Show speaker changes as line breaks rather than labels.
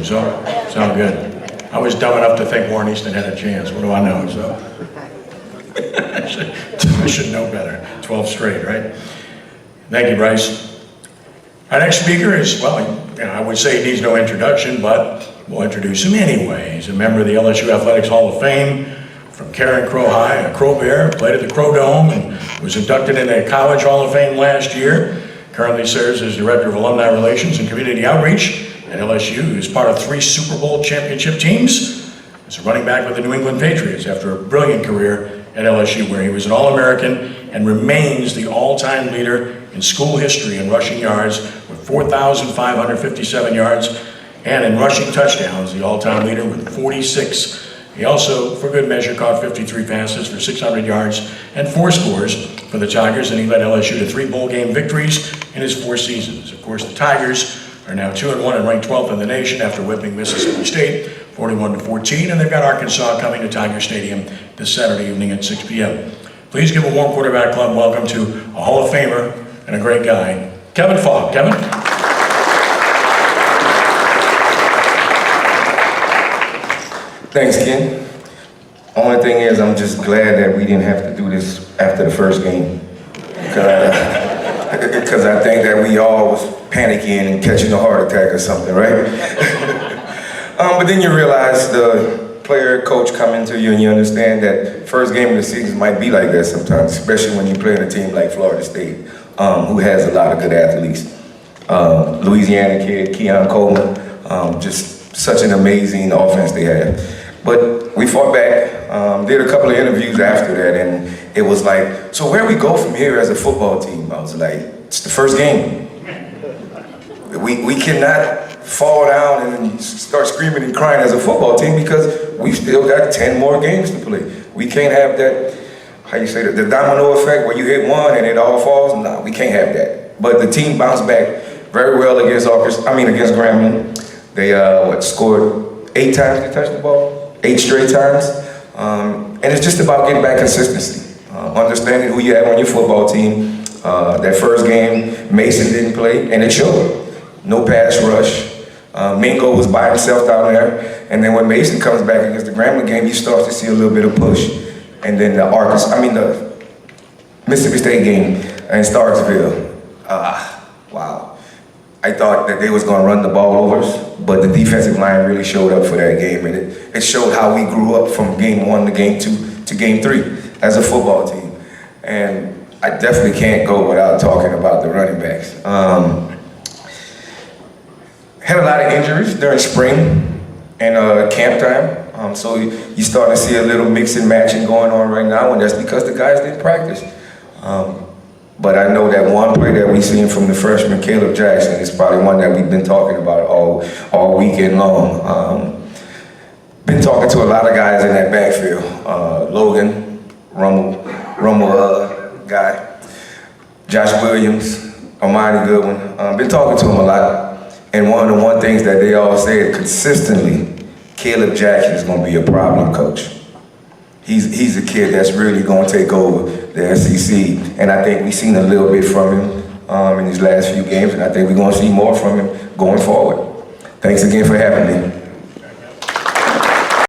so sound good. I was dumb enough to think Warren Easton had a chance. What do I know? So I should know better. 12 straight, right? Thank you, Bryce. Our next speaker is, well, I would say he needs no introduction, but we'll introduce him anyway. He's a member of the LSU Athletics Hall of Fame from Caron Crow High, a Crow Bear, played at the Crow Dome, and was inducted into the College Hall of Fame last year. Currently serves as Director of Alumni Relations and Community Outreach at LSU. He's part of 3 Super Bowl championship teams. He's a running back with the New England Patriots after a brilliant career at LSU, where he was an All-American and remains the all-time leader in school history in rushing yards with 4,557 yards, and in rushing touchdowns, the all-time leader with 46. He also, for good measure, caught 53 passes for 600 yards and 4 scores for the Tigers, and he led LSU to 3 bowl game victories in his 4 seasons. Of course, the Tigers are now 2-1 and ranked 12th in the nation after whipping Mississippi State 41-14, and they've got Arkansas coming to Tiger Stadium this Saturday evening at 6 p.m. Please give a warm Quarterback Club welcome to a Hall of Famer and a great guy, Kevin Faulk. Kevin?
Thanks, Ken. Only thing is, I'm just glad that we didn't have to do this after the first game. Because I think that we all was panicking and catching a heart attack or something, right? But then you realize the player, coach come into you and you understand that first game of the season might be like that sometimes, especially when you play in a team like Florida State, who has a lot of good athletes. Louisiana kid, Keon Coleman, just such an amazing offense they had. But we fought back, did a couple of interviews after that, and it was like, so where we go from here as a football team? I was like, it's the first game. We cannot fall down and start screaming and crying as a football team because we've still got 10 more games to play. We can't have that, how you say that, the domino effect where you hit one and it all falls. No, we can't have that. But the team bounced back very well against Grambling. They scored 8 times they touched the ball, 8 straight times. And it's just about getting back consistency. Understanding who you have on your football team. That first game, Mason didn't play, and it showed. No pass rush. Mingo was by himself down there. And then when Mason comes back against the Grambling game, you start to see a little bit of push. And then the Mississippi State game in Starksville. Wow. I thought that they was gonna run the ball over us, but the defensive line really showed up for that game. And it showed how we grew up from game 1 to game 2 to game 3 as a football team. And I definitely can't go without talking about the running backs. Had a lot of injuries during spring and camp time. So you start to see a little mix and matching going on right now, and that's because the guys didn't practice. But I know that one play that we've seen from the freshman, Caleb Jackson, is probably one that we've been talking about all weekend long. Been talking to a lot of guys in that backfield. Logan, Rummel guy, Josh Williams, Amani Goodwin. Been talking to him a lot. And one of the things that they all said consistently, Caleb Jackson is going to be a problem coach. He's a kid that's really going to take over the SEC. And I think we've seen a little bit from him in these last few games, and I think we're going to see more from him going forward. Thanks again for having me.